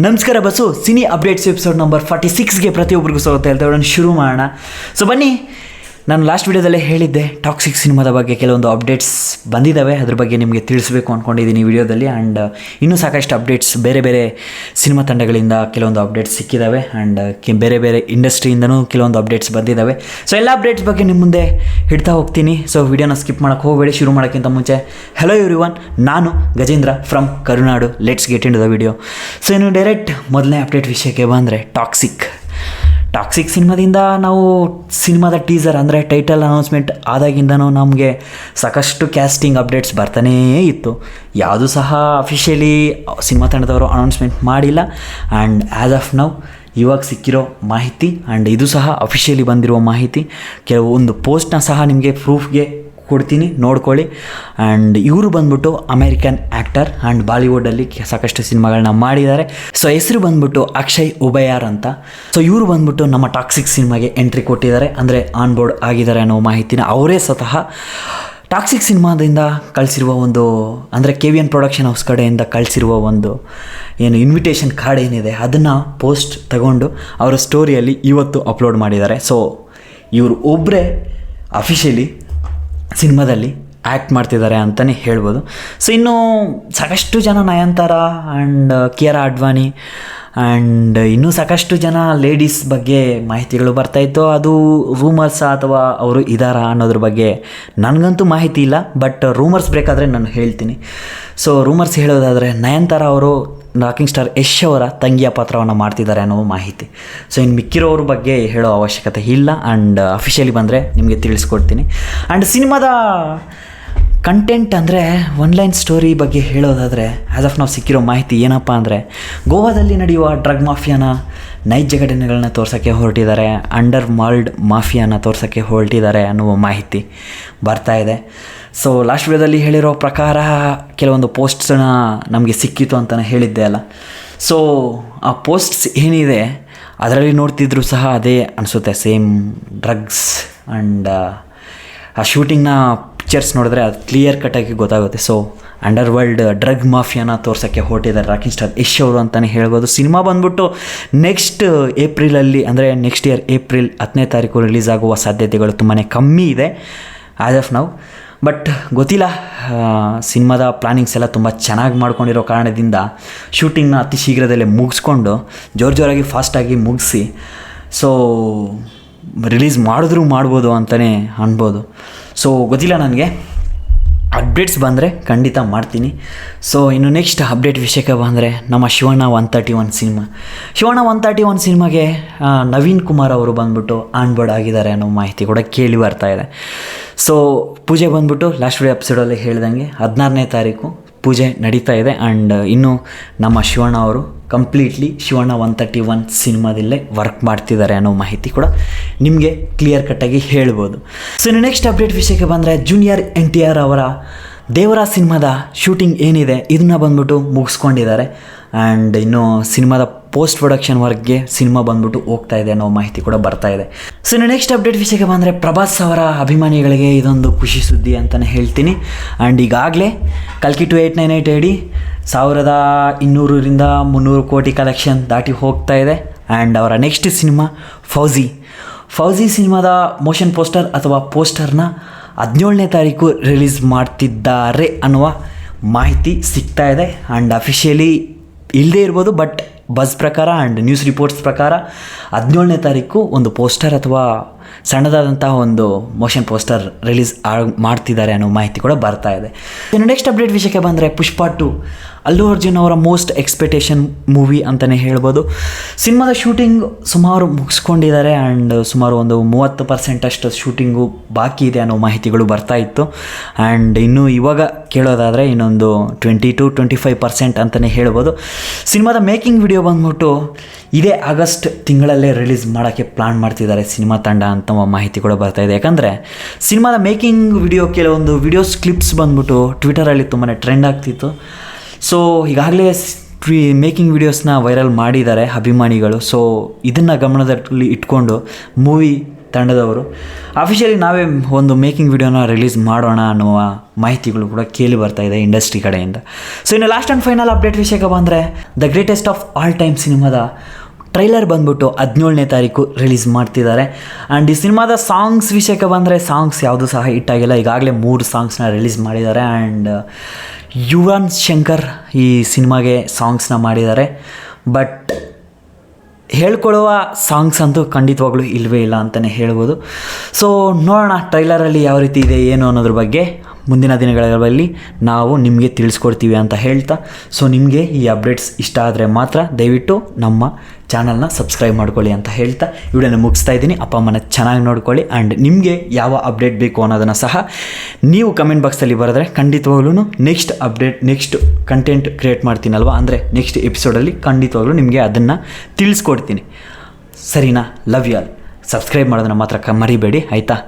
ನಮಸ್ಕಾರ ಬಸ್ಸು cine updates episode number 46ಗೆ ಪ್ರತಿಯೊಬ್ಬರಿಗೂ ಸ್ವಾಗತ ಹೇಳ್ತಾ ಶುರು ಮಾಡೋಣ. ಸೊ ಬನ್ನಿ, ನಾನು ಲಾಸ್ಟ್ ವೀಡಿಯೋದಲ್ಲೇ ಹೇಳಿದ್ದೆ ಟಾಕ್ಸಿಕ್ ಸಿನಿಮಾದ ಬಗ್ಗೆ ಕೆಲವೊಂದು ಅಪ್ಡೇಟ್ಸ್ ಬಂದಿದ್ದಾವೆ, ಅದ್ರ ಬಗ್ಗೆ ನಿಮಗೆ ತಿಳಿಸಬೇಕು ಅಂದ್ಕೊಂಡಿದ್ದೀನಿ ಈ ವಿಡಿಯೋದಲ್ಲಿ. ಆ್ಯಂಡ್ ಇನ್ನೂ ಸಾಕಷ್ಟು ಅಪ್ಡೇಟ್ಸ್ ಬೇರೆ ಬೇರೆ ಸಿನಿಮಾ ತಂಡಗಳಿಂದ ಕೆಲವೊಂದು ಅಪ್ಡೇಟ್ಸ್ ಸಿಕ್ಕಿದ್ದಾವೆ. ಆ್ಯಂಡ್ ಬೇರೆ ಬೇರೆ ಇಂಡಸ್ಟ್ರಿಯಿಂದನೂ ಕೆಲವೊಂದು ಅಪ್ಡೇಟ್ಸ್ ಬಂದಿದ್ದಾವೆ. ಸೊ ಎಲ್ಲ ಅಪ್ಡೇಟ್ಸ್ ಬಗ್ಗೆ ನಿಮ್ಮ ಮುಂದೆ ಇಡ್ತಾ ಹೋಗ್ತೀನಿ. ಸೊ ವಿಡಿಯೋನ ಸ್ಕಿಪ್ ಮಾಡೋಕ್ಕೆ ಹೋಗಬೇಡಿ. ಶುರು ಮಾಡೋಕ್ಕಿಂತ ಮುಂಚೆ ಹೆಲೋ ಎವ್ರಿವನ್, ನಾನು Gajendra from Karunadu. Let's get into the video. So ಇನ್ನು ಡೈರೆಕ್ಟ್ ಮೊದಲನೇ ಅಪ್ಡೇಟ್ ವಿಷಯಕ್ಕೆ ಬಂದರೆ ಟಾಕ್ಸಿಕ್ ಸಿನಿಮಾದಿಂದ ನಾವು ಸಿನಿಮಾದ ಟೀಸರ್ ಅಂದರೆ ಟೈಟಲ್ ಅನೌನ್ಸ್ಮೆಂಟ್ ಆದಾಗಿಂದನೂ ನಮಗೆ ಸಾಕಷ್ಟು ಕ್ಯಾಸ್ಟಿಂಗ್ ಅಪ್ಡೇಟ್ಸ್ ಬರ್ತಾನೇ ಇತ್ತು. ಯಾವುದೂ ಸಹ ಅಫಿಷಿಯಲಿ ಸಿನಿಮಾ ತಂಡದವರು ಅನೌನ್ಸ್ಮೆಂಟ್ ಮಾಡಿಲ್ಲ. ಆ್ಯಂಡ್ ಆ್ಯಸ್ ಆಫ್ ನೌ ಇವಾಗ ಸಿಕ್ಕಿರೋ ಮಾಹಿತಿ, ಆ್ಯಂಡ್ ಇದು ಸಹ ಅಫಿಷಿಯಲಿ ಬಂದಿರುವ ಮಾಹಿತಿ, ಕೆಲವೊಂದು ಪೋಸ್ಟ್ನ ಸಹ ನಿಮಗೆ ಪ್ರೂಫ್ಗೆ ಕೊಡ್ತೀನಿ, ನೋಡ್ಕೊಳ್ಳಿ. ಆ್ಯಂಡ್ ಇವರು ಬಂದ್ಬಿಟ್ಟು ಅಮೇರಿಕನ್ ಆ್ಯಕ್ಟರ್ ಆ್ಯಂಡ್ ಬಾಲಿವುಡಲ್ಲಿ ಸಾಕಷ್ಟು ಸಿನಿಮಾಗಳನ್ನ ಮಾಡಿದ್ದಾರೆ. ಸೊ ಹೆಸರು ಬಂದ್ಬಿಟ್ಟು ಅಕ್ಷಯ್ ಉಬಯಾರ್ ಅಂತ. ಸೊ ಇವರು ಬಂದ್ಬಿಟ್ಟು ನಮ್ಮ ಟಾಕ್ಸಿಕ್ ಸಿನಿಮಾಗೆ ಎಂಟ್ರಿ ಕೊಟ್ಟಿದ್ದಾರೆ, ಅಂದರೆ ಆನ್ ಬೋರ್ಡ್ ಆಗಿದ್ದಾರೆ ಅನ್ನೋ ಮಾಹಿತಿನ ಅವರೇ ಸ್ವತಃ ಟಾಕ್ಸಿಕ್ ಸಿನಿಮಾದಿಂದ ಕಳಿಸಿರುವ ಒಂದು, ಅಂದರೆ KVN ಪ್ರೊಡಕ್ಷನ್ ಹೌಸ್ ಕಡೆಯಿಂದ ಕಳಿಸಿರುವ ಒಂದು ಏನು ಇನ್ವಿಟೇಷನ್ ಕಾರ್ಡ್ ಏನಿದೆ ಅದನ್ನು ಪೋಸ್ಟ್ ತಗೊಂಡು ಅವರ ಸ್ಟೋರಿಯಲ್ಲಿ ಇವತ್ತು ಅಪ್ಲೋಡ್ ಮಾಡಿದ್ದಾರೆ. ಸೊ ಇವರು ಒಬ್ಬರೇ ಅಫಿಷಿಯಲಿ ಸಿನಿಮಾದಲ್ಲಿ ಆ್ಯಕ್ಟ್ ಮಾಡ್ತಿದ್ದಾರೆ ಅಂತಲೇ ಹೇಳ್ಬೋದು. ಸೊ ಇನ್ನು ಸಾಕಷ್ಟು ಜನ ನಯನತಾರ ಆ್ಯಂಡ್ ಕಿಯಾರಾ ಅಡ್ವಾಣಿ ಆ್ಯಂಡ್ ಇನ್ನೂ ಸಾಕಷ್ಟು ಜನ ಲೇಡೀಸ್ ಬಗ್ಗೆ ಮಾಹಿತಿಗಳು ಬರ್ತಾಯಿತ್ತು. ಅದು ರೂಮರ್ಸಾ ಅಥವಾ ಅವರು ಇದ್ದಾರಾ ಅನ್ನೋದ್ರ ಬಗ್ಗೆ ನನಗಂತೂ ಮಾಹಿತಿ ಇಲ್ಲ, ಬಟ್ ರೂಮರ್ಸ್ ಬೇಕಾದರೆ ನಾನು ಹೇಳ್ತೀನಿ. ಸೊ ರೂಮರ್ಸ್ ಹೇಳೋದಾದರೆ ನಯನತಾರ ಅವರು ರಾಕಿಂಗ್ ಸ್ಟಾರ್ ಯಶ್ ಅವರ ತಂಗಿಯ ಪಾತ್ರವನ್ನು ಮಾಡ್ತಿದ್ದಾರೆ ಅನ್ನೋ ಮಾಹಿತಿ. ಸೊ ಇನ್ನು ಮಿಕ್ಕಿರೋವ್ರ ಬಗ್ಗೆ ಹೇಳೋ ಅವಶ್ಯಕತೆ ಇಲ್ಲ. ಆ್ಯಂಡ್ ಅಫಿಷಿಯಲಿ ಬಂದರೆ ನಿಮಗೆ ತಿಳಿಸ್ಕೊಡ್ತೀನಿ. ಆ್ಯಂಡ್ ಸಿನಿಮಾದ ಕಂಟೆಂಟ್ ಅಂದರೆ ಒನ್ಲೈನ್ ಸ್ಟೋರಿ ಬಗ್ಗೆ ಹೇಳೋದಾದರೆ ಆ್ಯಸ್ ಆಫ್ ನಾವು ಸಿಕ್ಕಿರೋ ಮಾಹಿತಿ ಏನಪ್ಪ ಅಂದರೆ, ಗೋವಾದಲ್ಲಿ ನಡೆಯುವ ಡ್ರಗ್ ಮಾಫಿಯಾನ ನೈಜ ಘಟನೆಗಳನ್ನ ತೋರ್ಸೋಕ್ಕೆ ಹೊರಟಿದ್ದಾರೆ, ಅಂಡರ್ ವರ್ಲ್ಡ್ ಮಾಫಿಯಾನ ತೋರ್ಸೋಕ್ಕೆ ಹೊರಟಿದ್ದಾರೆ ಅನ್ನುವ ಮಾಹಿತಿ ಬರ್ತಾ ಇದೆ. ಸೊ ಲಾಸ್ಟ್ ವಿಡಿಯೋದಲ್ಲಿ ಹೇಳಿರೋ ಪ್ರಕಾರ ಕೆಲವೊಂದು ಪೋಸ್ಟ್ಸನ್ನ ನಮಗೆ ಸಿಕ್ಕಿತು ಅಂತಲೇ ಹೇಳಿದ್ದೆ ಅಲ್ಲ. ಸೊ ಆ ಪೋಸ್ಟ್ಸ್ ಏನಿದೆ ಅದರಲ್ಲಿ ನೋಡ್ತಿದ್ರು ಸಹ ಅದೇ ಅನಿಸುತ್ತೆ, ಸೇಮ್ ಡ್ರಗ್ಸ್ ಆ್ಯಂಡ್ ಆ ಶೂಟಿಂಗ್ನ ಪಿಕ್ಚರ್ಸ್ ನೋಡಿದ್ರೆ ಅದು ಕ್ಲಿಯರ್ ಕಟ್ಟಾಗಿ ಗೊತ್ತಾಗುತ್ತೆ. ಸೊ ಅಂಡರ್ ವರ್ಲ್ಡ್ ಡ್ರಗ್ ಮಾಫಿಯಾನ ತೋರ್ಸೋಕ್ಕೆ ಹೊರಟಿದ್ದಾರೆ ರಾಕಿಂಗ್ ಸ್ಟಾರ್ ಯಶ್ ಅವರು ಅಂತಲೇ ಹೇಳ್ಬೋದು. ಸಿನಿಮಾ ಬಂದ್ಬಿಟ್ಟು ನೆಕ್ಸ್ಟ್ ಏಪ್ರಿಲಲ್ಲಿ, ಅಂದರೆ ನೆಕ್ಸ್ಟ್ ಇಯರ್ ಏಪ್ರಿಲ್ 10ನೇ ತಾರೀಕು ರಿಲೀಸ್ ಆಗುವ ಸಾಧ್ಯತೆಗಳು ತುಂಬಾ ಕಮ್ಮಿ ಇದೆ ಆ್ಯಸ್ ಆಫ್ ನೌ. ಬಟ್ ಗೊತ್ತಿಲ್ಲ, ಸಿನಿಮಾದ ಪ್ಲಾನಿಂಗ್ಸ್ ಎಲ್ಲ ತುಂಬ ಚೆನ್ನಾಗಿ ಮಾಡ್ಕೊಂಡಿರೋ ಕಾರಣದಿಂದ ಶೂಟಿಂಗ್ನ ಅತಿ ಶೀಘ್ರದಲ್ಲೇ ಮುಗಿಸ್ಕೊಂಡು ಜೋರಾಗಿ ಫಾಸ್ಟಾಗಿ ಮುಗಿಸಿ ಸೊ ರಿಲೀಸ್ ಮಾಡ್ಬೋದು ಅಂತಲೇ ಅನ್ಬೋದು. ಸೊ ಗೊತ್ತಿಲ್ಲ, ನನಗೆ ಅಪ್ಡೇಟ್ಸ್ ಬಂದರೆ ಖಂಡಿತ ಮಾಡ್ತೀನಿ. ಸೊ ಇನ್ನು ನೆಕ್ಸ್ಟ್ ಅಪ್ಡೇಟ್ ವಿಷಯಕ್ಕೆ ಬಂದರೆ ನಮ್ಮ ಶಿವಣ್ಣ 131 ಸಿನಿಮಾಗೆ ನವೀನ್ ಕುಮಾರ್ ಅವರು ಬಂದ್ಬಿಟ್ಟು ಆನ್ ಬೋರ್ಡ್ ಆಗಿದ್ದಾರೆ ಅನ್ನೋ ಮಾಹಿತಿ ಕೂಡ ಕೇಳಿ ಬರ್ತಾ ಇದೆ. ಸೊ ಪೂಜೆ ಬಂದ್ಬಿಟ್ಟು ಲಾಸ್ಟ್ ವಿಡಿಯೋ ಎಪಿಸೋಡಲ್ಲಿ ಹೇಳ್ದಂಗೆ 16ನೇ ತಾರೀಕು ಪೂಜೆ ನಡೀತಾ ಇದೆ. ಆ್ಯಂಡ್ ಇನ್ನು ನಮ್ಮ ಶಿವಣ್ಣ ಅವರು ಕಂಪ್ಲೀಟ್ಲಿ ಶಿವಣ್ಣ 131 ಸಿನಿಮಾದಲ್ಲೇ ವರ್ಕ್ ಮಾಡ್ತಿದ್ದಾರೆ ಅನ್ನೋ ಮಾಹಿತಿ ಕೂಡ ನಿಮಗೆ ಕ್ಲಿಯರ್ ಕಟ್ಟಾಗಿ ಹೇಳ್ಬೋದು. ಸೊ ಇನ್ನು ನೆಕ್ಸ್ಟ್ ಅಪ್ಡೇಟ್ ವಿಷಯಕ್ಕೆ ಬಂದರೆ ಜೂನಿಯರ್ NTR ಅವರ ದೇವರ ಸಿನಿಮಾದ ಶೂಟಿಂಗ್ ಏನಿದೆ ಇದನ್ನು ಬಂದ್ಬಿಟ್ಟು ಮುಗಿಸ್ಕೊಂಡಿದ್ದಾರೆ. ಆ್ಯಂಡ್ ಇನ್ನು ಸಿನಿಮಾದ ಪೋಸ್ಟ್ ಪ್ರೊಡಕ್ಷನ್ ವರ್ಕ್ಗೆ ಸಿನಿಮಾ ಬಂದ್ಬಿಟ್ಟು ಹೋಗ್ತಾ ಇದೆ ಅನ್ನೋ ಮಾಹಿತಿ ಕೂಡ ಬರ್ತಾ ಇದೆ. ಸೊ ಇನ್ನು ನೆಕ್ಸ್ಟ್ ಅಪ್ಡೇಟ್ ವಿಷಯಕ್ಕೆ ಬಂದರೆ ಪ್ರಭಾಸ್ ಅವರ ಅಭಿಮಾನಿಗಳಿಗೆ ಇದೊಂದು ಖುಷಿ ಸುದ್ದಿ ಅಂತಲೇ ಹೇಳ್ತೀನಿ. ಆ್ಯಂಡ್ ಈಗಾಗಲೇ ಕಲ್ಕಿ 2898 AD 1200ರಿಂದ 300 ಕೋಟಿ ಕಲೆಕ್ಷನ್ ದಾಟಿ ಹೋಗ್ತಾ ಇದೆ. ಆ್ಯಂಡ್ ಅವರ ನೆಕ್ಸ್ಟ್ ಸಿನಿಮಾ ಫೌಜಿ ಸಿನಿಮಾದ ಮೋಷನ್ ಪೋಸ್ಟರ್ ಅಥವಾ ಪೋಸ್ಟರ್ನ 17ನೇ ತಾರೀಕು ರಿಲೀಸ್ ಮಾಡ್ತಿದ್ದಾರೆ ಅನ್ನುವ ಮಾಹಿತಿ ಸಿಗ್ತಾ ಇದೆ. ಆ್ಯಂಡ್ ಅಫಿಷಿಯಲಿ ಇಲ್ಲದೇ ಇರ್ಬೋದು, ಬಟ್ ಬಸ್ ಪ್ರಕಾರ ಆ್ಯಂಡ್ ನ್ಯೂಸ್ ರಿಪೋರ್ಟ್ಸ್ ಪ್ರಕಾರ 17ನೇ ತಾರೀಕು ಒಂದು ಪೋಸ್ಟರ್ ಅಥವಾ ಸಣ್ಣದಾದಂತಹ ಒಂದು ಮೋಷನ್ ಪೋಸ್ಟರ್ ರಿಲೀಸ್ ಮಾಡ್ತಿದ್ದಾರೆ ಅನ್ನೋ ಮಾಹಿತಿ ಕೂಡ ಬರ್ತಾ ಇದೆ. ಇನ್ನು ನೆಕ್ಸ್ಟ್ ಅಪ್ಡೇಟ್ ವಿಷಯಕ್ಕೆ ಬಂದರೆ ಪುಷ್ಪ 2 ಅಲ್ಲು ಅರ್ಜುನ್ ಅವರ ಮೋಸ್ಟ್ ಎಕ್ಸ್ಪೆಕ್ಟೇಷನ್ ಮೂವಿ ಅಂತಲೇ ಹೇಳ್ಬೋದು. ಸಿನಿಮಾದ ಶೂಟಿಂಗ್ ಸುಮಾರು ಮುಗಿಸ್ಕೊಂಡಿದ್ದಾರೆ. ಆ್ಯಂಡ್ ಸುಮಾರು ಒಂದು 30% ಅಷ್ಟು ಶೂಟಿಂಗು ಬಾಕಿ ಇದೆ ಅನ್ನೋ ಮಾಹಿತಿಗಳು ಬರ್ತಾ ಇತ್ತು. ಆ್ಯಂಡ್ ಇನ್ನು ಇವಾಗ ಕೇಳೋದಾದರೆ ಇನ್ನೊಂದು 20-25% ಅಂತಲೇ ಹೇಳ್ಬೋದು. ಸಿನಿಮಾದ ಮೇಕಿಂಗ್ ವಿಡಿಯೋ ಬಂದ್ಬಿಟ್ಟು ಇದೇ ಆಗಸ್ಟ್ ತಿಂಗಳಲ್ಲೇ ರಿಲೀಸ್ ಮಾಡೋಕ್ಕೆ ಪ್ಲಾನ್ ಮಾಡ್ತಿದ್ದಾರೆ ಸಿನಿಮಾ ತಂಡ ಅಂತ ಮಾಹಿತಿ ಕೂಡ ಬರ್ತಾ ಇದೆ. ಯಾಕಂದರೆ ಸಿನಿಮಾದ ಮೇಕಿಂಗ್ ವಿಡಿಯೋ ಕೆಲವೊಂದು ವಿಡಿಯೋಸ್ ಕ್ಲಿಪ್ಸ್ ಬಂದ್ಬಿಟ್ಟು ಟ್ವಿಟರಲ್ಲಿ ತುಂಬಾ ಟ್ರೆಂಡ್ ಆಗ್ತಿತ್ತು. ಸೊ ಈಗಾಗಲೇ ಮೇಕಿಂಗ್ ವಿಡಿಯೋಸ್ನ ವೈರಲ್ ಮಾಡಿದ್ದಾರೆ ಅಭಿಮಾನಿಗಳು. ಸೊ ಇದನ್ನು ಗಮನದಲ್ಲಿ ಇಟ್ಕೊಂಡು ಮೂವಿ ತಂಡದವರು. ಅಫಿಷಿಯಲಿ ನಾವೇ ಒಂದು ಮೇಕಿಂಗ್ ವಿಡಿಯೋನ ರಿಲೀಸ್ ಮಾಡೋಣ ಅನ್ನುವ ಮಾಹಿತಿಗಳು ಕೂಡ ಕೇಳಿ ಬರ್ತಾ ಇದೆ ಇಂಡಸ್ಟ್ರಿ ಕಡೆಯಿಂದ. ಸೊ ಇನ್ನು ಲಾಸ್ಟ್ ಆ್ಯಂಡ್ ಫೈನಲ್ ಅಪ್ಡೇಟ್ ವಿಷಯಕ್ಕೆ ಬಂದರೆ the greatest of all time ಸಿನಿಮಾದ ಟ್ರೈಲರ್ ಬಂದ್ಬಿಟ್ಟು 17ನೇ ತಾರೀಕು ರಿಲೀಸ್ ಮಾಡ್ತಿದ್ದಾರೆ. ಆ್ಯಂಡ್ ಈ ಸಿನಿಮಾದ ಸಾಂಗ್ಸ್ ವಿಷಯಕ್ಕೆ ಬಂದರೆ ಸಾಂಗ್ಸ್ ಯಾವುದೂ ಸಹ ಹಿಟ್ಟಾಗಿಲ್ಲ. ಈಗಾಗಲೇ 3 ಸಾಂಗ್ಸ್ನ ರಿಲೀಸ್ ಮಾಡಿದ್ದಾರೆ. ಆ್ಯಂಡ್ ಯುವನ್ ಶಂಕರ್ ಈ ಸಿನಿಮಾಗೆ ಸಾಂಗ್ಸ್ನ ಮಾಡಿದ್ದಾರೆ. ಬಟ್ ಹೇಳ್ಕೊಳ್ಳುವ ಸಾಂಗ್ಸ್ ಅಂತೂ ಖಂಡಿತವಾಗ್ಲೂ ಇಲ್ಲವೇ ಇಲ್ಲ ಅಂತಲೇ ಹೇಳ್ಬೋದು. ಸೊ ನೋಡೋಣ ಟ್ರೈಲರಲ್ಲಿ ಯಾವ ರೀತಿ ಇದೆ ಏನು ಅನ್ನೋದ್ರ ಬಗ್ಗೆ ಮುಂದಿನ ದಿನಗಳಲ್ಲಿ ನಾವು ನಿಮಗೆ ತಿಳಿಸ್ಕೊಡ್ತೀವಿ ಅಂತ ಹೇಳ್ತಾ, ಸೊ ನಿಮಗೆ ಈ ಅಪ್ಡೇಟ್ಸ್ ಇಷ್ಟ ಆದರೆ ಮಾತ್ರ ದಯವಿಟ್ಟು ನಮ್ಮ ಚಾನಲ್ನ ಸಬ್ಸ್ಕ್ರೈಬ್ ಮಾಡ್ಕೊಳ್ಳಿ ಅಂತ ಹೇಳ್ತಾ ವಿಡಿಯೋನ ಮುಗಿಸ್ತಾ ಇದ್ದೀನಿ. ಅಪ್ಪ ಅಮ್ಮನ ಚೆನ್ನಾಗಿ ನೋಡ್ಕೊಳ್ಳಿ. ಆ್ಯಂಡ್ ನಿಮಗೆ ಯಾವ ಅಪ್ಡೇಟ್ ಬೇಕು ಅನ್ನೋದನ್ನು ಸಹ ನೀವು ಕಮೆಂಟ್ ಬಾಕ್ಸಲ್ಲಿ ಬರೆದ್ರೆ ಖಂಡಿತವಾಗ್ಲೂ next update next content create ಮಾಡ್ತೀನಲ್ವ, ಅಂದರೆ ನೆಕ್ಸ್ಟ್ ಎಪಿಸೋಡಲ್ಲಿ ಖಂಡಿತವಾಗ್ಲೂ ನಿಮಗೆ ಅದನ್ನು ತಿಳಿಸ್ಕೊಡ್ತೀನಿ. ಸರಿನಾ? Love you all. ಸಬ್ಸ್ಕ್ರೈಬ್ ಮಾಡೋದನ್ನು ಮಾತ್ರ ಮರಿಬೇಡಿ ಆಯಿತಾ.